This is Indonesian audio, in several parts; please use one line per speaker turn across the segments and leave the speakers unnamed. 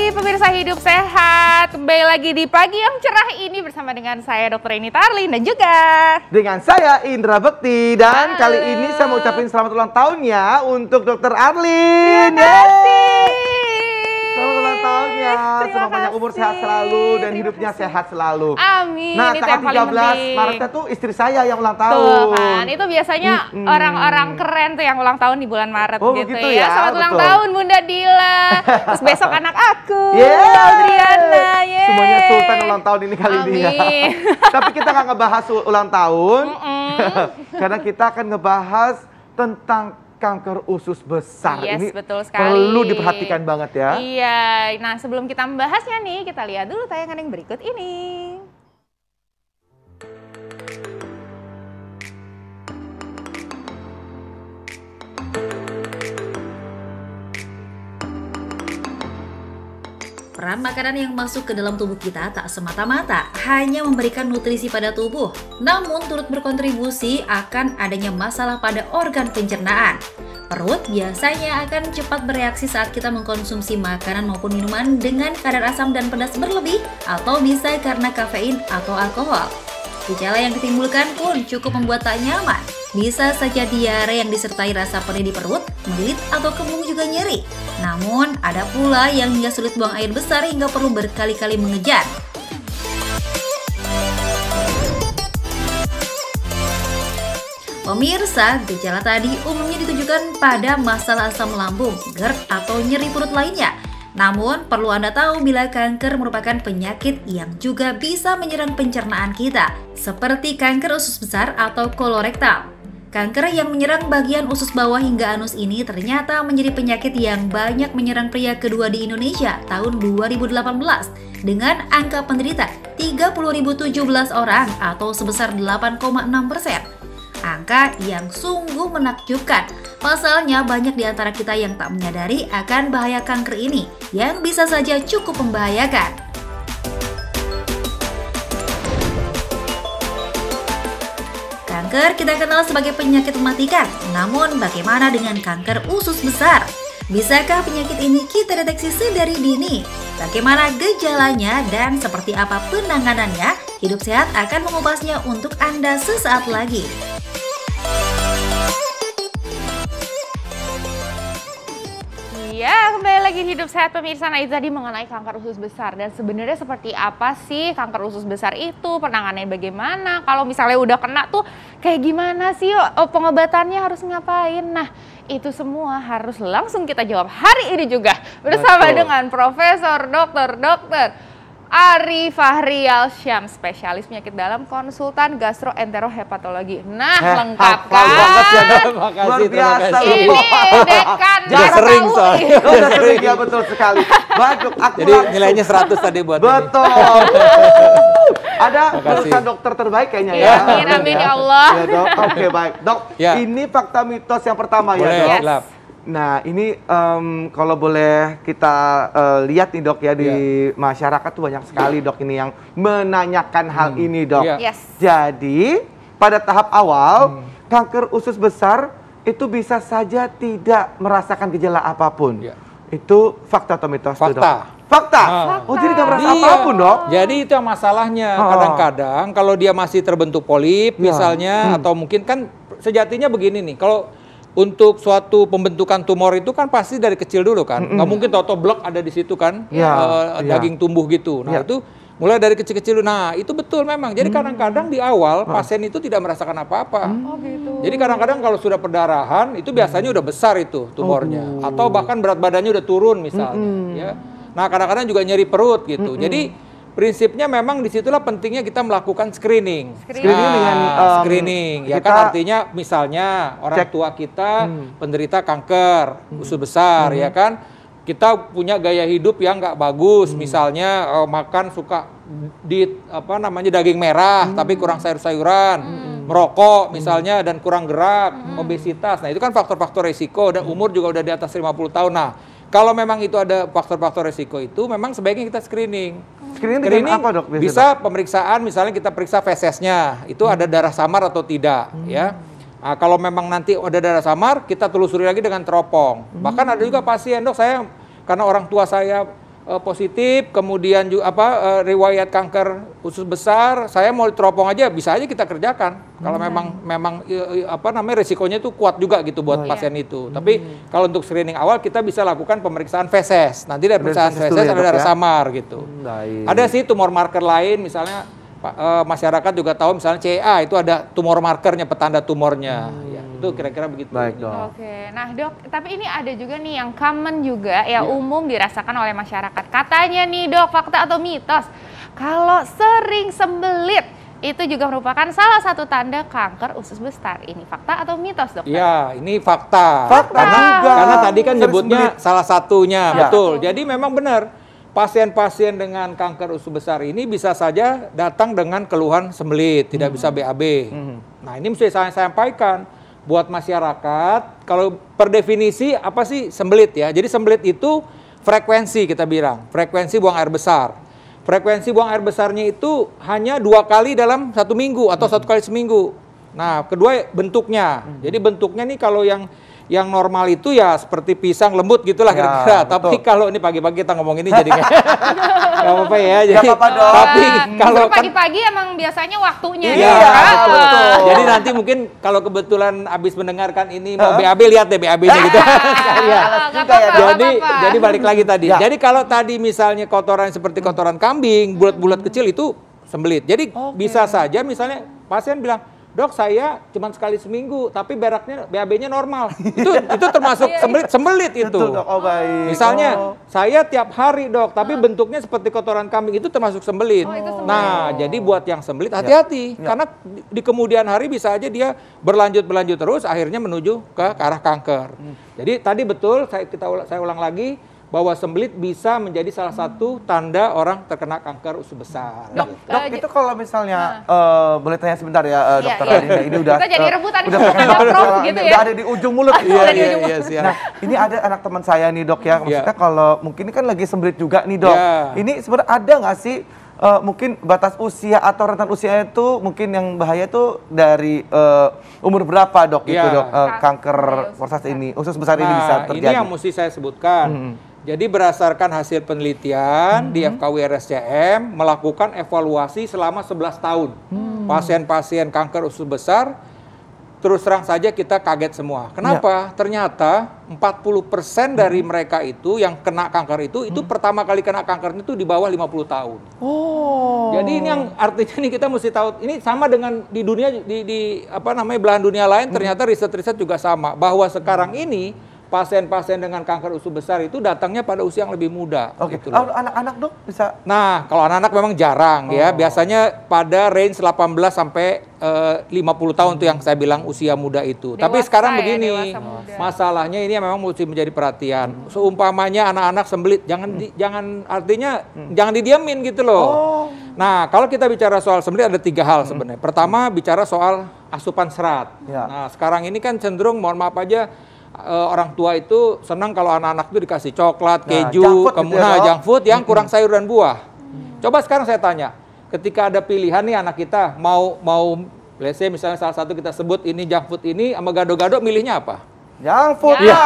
pagi pemirsa Hidup Sehat. Kembali lagi di pagi yang cerah ini bersama dengan saya Dr. Eni Tarlin dan juga
dengan saya Indra Bekti. Dan
halo.
Kali ini saya mau ucapin selamat ulang tahun ya untuk Dr. Arlin.
Terima kasih.
Selamat ulang tahun ya. Semoga banyak umur sehat selalu dan hidupnya sehat selalu.
Amin.
Nah,
itu
tanggal
yang paling
13
penting.
Maretnya tuh istri saya yang ulang tahun.
Tuh kan, itu biasanya orang-orang keren tuh yang ulang tahun di bulan Maret
Oh,
gitu
begitu
ya.
ya,
Selamat ulang
betul.
tahun Bunda Dila. Terus besok anak aku,
Yeay.
Audriana. Yeay.
Semuanya Sultan ulang tahun ini kali ini ya.
Amin.
Tapi kita nggak ngebahas ulang tahun. Karena kita akan ngebahas tentang kanker usus besar.
Yes,
Ini
betul sekali.
perlu diperhatikan banget ya.
Iya, nah sebelum kita membahasnya nih, kita lihat dulu tayangan yang berikut ini.
Peran makanan yang masuk ke dalam tubuh kita tak semata-mata hanya memberikan nutrisi pada tubuh, namun turut berkontribusi akan adanya masalah pada organ pencernaan. Perut biasanya akan cepat bereaksi saat kita mengkonsumsi makanan maupun minuman dengan kadar asam dan pedas berlebih atau bisa karena kafein atau alkohol. Gejala yang ditimbulkan pun cukup membuat tak nyaman. Bisa saja diare yang disertai rasa perih di perut, melilit atau kembung juga nyeri. Namun, ada pula yang hingga sulit buang air besar hingga perlu berkali-kali mengejar. Pemirsa, gejala tadi umumnya ditujukan pada masalah asam lambung, GERD, atau nyeri perut lainnya. Namun, perlu Anda tahu bila kanker merupakan penyakit yang juga bisa menyerang pencernaan kita, seperti kanker usus besar atau kolorektal. Kanker yang menyerang bagian usus bawah hingga anus ini ternyata menjadi penyakit yang banyak menyerang pria kedua di Indonesia tahun 2018 dengan angka penderita 30.017 orang atau sebesar 8,6%. Angka yang sungguh menakjubkan. Pasalnya banyak di antara kita yang tak menyadari akan bahaya kanker ini yang bisa saja cukup membahayakan. Kanker kita kenal sebagai penyakit mematikan, namun bagaimana dengan kanker usus besar? Bisakah penyakit ini kita deteksi sedari dini? Bagaimana gejalanya dan seperti apa penanganannya? Hidup Sehat akan mengupas,nya untuk Anda sesaat lagi.
Ya, kembali lagi Hidup Sehat pemirsa. Nah, itu tadi mengenai kanker usus besar. Dan sebenarnya seperti apa sih kanker usus besar itu? Penanganannya bagaimana? Kalau misalnya udah kena tuh kayak gimana sih? Pengobatannya harus ngapain? Nah, itu semua harus langsung kita jawab hari ini juga. Bersama dengan Profesor Dr. Ari Fahri Alsyam, spesialis penyakit dalam, konsultan gastroenterohepatologi. Nah, lengkap kan?
Luar biasa.
Ini dekan
Udah sering soalnya.
Udah sering ya, betul sekali. Baik, aku
Jadi nilainya 100 tadi buat
betul. Ada jurusan dokter terbaik kayaknya ya.
Amin, amin ya Allah.
Ya, Dok. Oke, baik. Dok,
Ya.
ini fakta mitos yang pertama ya,
Boleh,
Dok.
Lap.
Nah, ini kalau boleh kita lihat nih, Dok, ya di masyarakat tuh banyak sekali, Dok, ini yang menanyakan hal ini, Dok.
Iya.
Yes.
Jadi, pada tahap awal, kanker usus besar itu bisa saja tidak merasakan gejala apapun.
Iya.
Itu fakta atau mitos tuh, Dok?
Fakta.
Fakta?
Nah.
Oh, jadi nggak merasa
Iya.
apapun, Dok?
Jadi itu yang masalahnya.
Oh.
Kadang-kadang kalau dia masih terbentuk polip misalnya, atau mungkin kan sejatinya begini nih, kalau untuk suatu pembentukan tumor itu kan pasti dari kecil dulu kan. Nggak mungkin tau-tau blok ada di situ kan, daging tumbuh gitu. Nah itu mulai dari kecil-kecil. Nah itu betul memang. Jadi kadang-kadang di awal pasien itu tidak merasakan apa-apa.
Oh gitu.
Jadi kadang-kadang kalau sudah perdarahan itu biasanya udah besar itu tumornya. Atau bahkan berat badannya udah turun misalnya. Ya. Nah kadang-kadang juga nyeri perut gitu. Jadi prinsipnya memang disitulah pentingnya kita melakukan screening.
Screening dengan,
screening. Ya
kita
kan artinya misalnya orang tua kita penderita kanker usus besar, ya kan. Kita punya gaya hidup yang nggak bagus, misalnya makan suka daging merah, tapi kurang sayur-sayuran, merokok misalnya dan kurang gerak, obesitas. Nah itu kan faktor-faktor resiko dan umur juga udah di atas 50 tahun. Nah kalau memang itu ada faktor-faktor resiko itu, memang sebaiknya kita screening.
Screening apa, Dok? Biasanya,
Bisa pemeriksaan, misalnya kita periksa fesesnya, itu ada darah samar atau tidak, ya. Nah, kalau memang nanti ada darah samar, kita telusuri lagi dengan teropong. Bahkan ada juga pasien, Dok, saya karena orang tua saya positif, kemudian juga riwayat kanker usus besar, saya mau teropong aja, bisa aja kita kerjakan. Kalau memang risikonya itu kuat juga gitu buat pasien itu. Tapi kalau untuk screening awal kita bisa lakukan pemeriksaan feses. Nanti dari pemeriksaan feses ada darah samar gitu. Ada sih tumor marker lain, misalnya masyarakat juga tahu misalnya CA itu ada tumor markernya, petanda tumornya. Itu kira-kira begitu.
Baik, Dok.
Oke, nah Dok, tapi ini ada juga nih yang common juga ya, umum dirasakan oleh masyarakat. Katanya nih Dok, fakta atau mitos, kalau sering sembelit itu juga merupakan salah satu tanda kanker usus besar. Ini fakta atau mitos, Dok?
Iya, ini fakta.
Fakta juga.
Karena tadi kan
Sering
nyebutnya
sembelit.
salah satunya,
Ya.
betul. Jadi memang benar. Pasien-pasien dengan kanker usus besar ini bisa saja datang dengan keluhan sembelit, tidak bisa BAB. Nah, ini mesti saya sampaikan buat masyarakat, kalau per definisi apa sih sembelit ya? Jadi sembelit itu frekuensi kita bilang, frekuensi buang air besar. Frekuensi buang air besarnya itu hanya 2 kali dalam 1 minggu atau 1 kali seminggu. Nah, kedua bentuknya. Jadi bentuknya nih kalau yang normal itu ya seperti pisang lembut gitulah kira-kira. Tapi kalau ini pagi-pagi kita ngomong ini jadi nggak apa-apa ya. Jadi,
apa-apa dong.
Tapi kalau kan
pagi-pagi emang biasanya waktunya.
iya,
ya.
betul.
Jadi nanti mungkin kalau kebetulan habis mendengarkan ini mau BAB, lihat deh BAB-nya gitu. Iya. Jadi balik lagi tadi.
Ya.
Jadi kalau tadi misalnya kotoran seperti kotoran kambing, bulat-bulat kecil itu sembelit. Jadi bisa saja misalnya pasien bilang, "Dok, saya cuma sekali seminggu, tapi beraknya BAB-nya normal." Itu termasuk sembelit itu.
Betul, Dok. Oh, baik.
Misalnya, saya tiap hari, Dok, tapi bentuknya seperti kotoran kambing, itu termasuk sembelit.
Itu sembelit.
Nah, jadi buat yang sembelit hati-hati, karena di kemudian hari bisa aja dia berlanjut terus, akhirnya menuju ke arah kanker. Jadi tadi betul, saya ulang lagi, bahwa sembelit bisa menjadi salah satu tanda orang terkena kanker usus besar.
Dok, itu kalau misalnya boleh tanya sebentar ya, Dokter
Iya.
Adinda, ini udah
Kita jadi rebutan
udah
sama
pengen
Prof
banget,
gitu
udah
ya.
ada di ujung mulut.
Iya, siap.
Nah, ini ada anak teman saya nih, Dok, ya. Maksudnya kalau mungkin ini kan lagi sembelit juga nih, Dok.
Iya.
Ini sebenarnya ada nggak sih mungkin batas usia atau rentan usia itu mungkin yang bahaya itu dari umur berapa, Dok, itu,
Iya.
Dok, kanker usus besar ini bisa terjadi?
Ini yang mesti saya sebutkan. Jadi berdasarkan hasil penelitian di FKW RSCM melakukan evaluasi selama 11 tahun. Pasien-pasien kanker usus besar, terus terang saja kita kaget semua. Kenapa? Ternyata 40% dari mereka itu yang kena kanker itu pertama kali kena kanker itu di bawah 50 tahun.
Oh.
Jadi ini yang artinya nih kita mesti tahu, ini sama dengan di dunia di belahan dunia lain, ternyata riset-riset juga sama bahwa sekarang ini pasien-pasien dengan kanker usus besar itu datangnya pada usia yang lebih muda.
Oke.
Gitu loh.
Anak-anak, Dok, bisa?
Nah, kalau anak-anak memang jarang ya, biasanya pada range 18 sampai 50 tahun tuh yang saya bilang usia muda itu. Tapi
Dewasa
sekarang
ya,
begini,
dewasa muda.
masalahnya ini memang mesti menjadi perhatian. Seumpamanya anak-anak sembelit, jangan artinya jangan didiamin gitu loh. Nah, kalau kita bicara soal sembelit ada 3 hal sebenarnya. Pertama bicara soal asupan serat.
Ya.
Nah, sekarang ini kan cenderung mohon maaf aja orang tua itu senang kalau anak-anak itu dikasih coklat, keju, junk food yang kurang sayur dan buah. Coba sekarang saya tanya, ketika ada pilihan nih anak kita mau let's say misalnya salah satu kita sebut ini junk food ini sama gado-gado, milihnya apa?
Junk food.
Ya.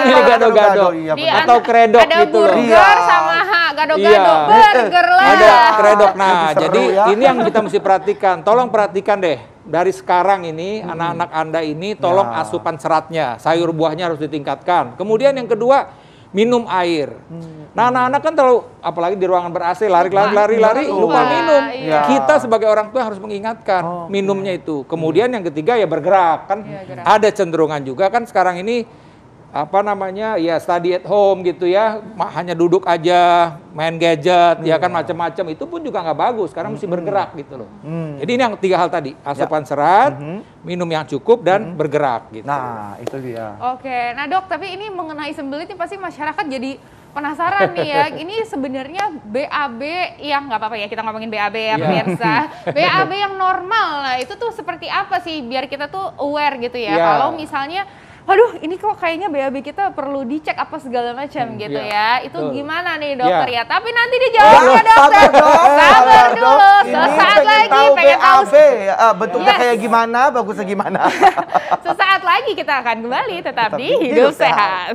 Milih gado-gado
Iya,
Di
benar.
atau kredok
ada
gitu loh.
burger sama gado-gado,
Iya.
burger lah.
Ada kredok. Nah,
Lebih seru
jadi
ya.
ini yang kita mesti perhatikan. Tolong perhatikan deh. Dari sekarang ini, anak-anak Anda ini tolong asupan seratnya. Sayur buahnya harus ditingkatkan. Kemudian yang kedua, minum air. Nah, anak-anak kan terlalu, apalagi di ruangan ber-AC, lari, lupa minum.
Iya.
Kita sebagai orang tua harus mengingatkan minumnya itu. Kemudian yang ketiga ya bergerak. Kan ada cenderungan juga kan sekarang ini study at home gitu ya, hanya duduk aja main gadget ya kan macam-macam, itu pun juga nggak bagus, sekarang mesti bergerak gitu loh. Jadi ini yang 3 hal tadi, asupan serat, minum yang cukup dan bergerak gitu.
Nah, itu dia.
Oke, nah Dok, tapi ini mengenai sembelit ini pasti masyarakat jadi penasaran nih ya. Ini sebenarnya BAB yang nggak apa-apa ya, kita ngomongin BAB ya pemirsa. BAB yang normal, nah itu tuh seperti apa sih biar kita tuh aware gitu ya. Kalau misalnya waduh, ini kok kayaknya BAB kita perlu dicek apa segala macam gitu ya. Itu gimana nih dokter ya? Tapi nanti dijawabnya dokter. Sabar dulu. Sesaat lagi pengen tahu
BAB, bentuknya kayak gimana, bagusnya gimana.
Sesaat lagi kita akan kembali tetap di Hidup Sehat.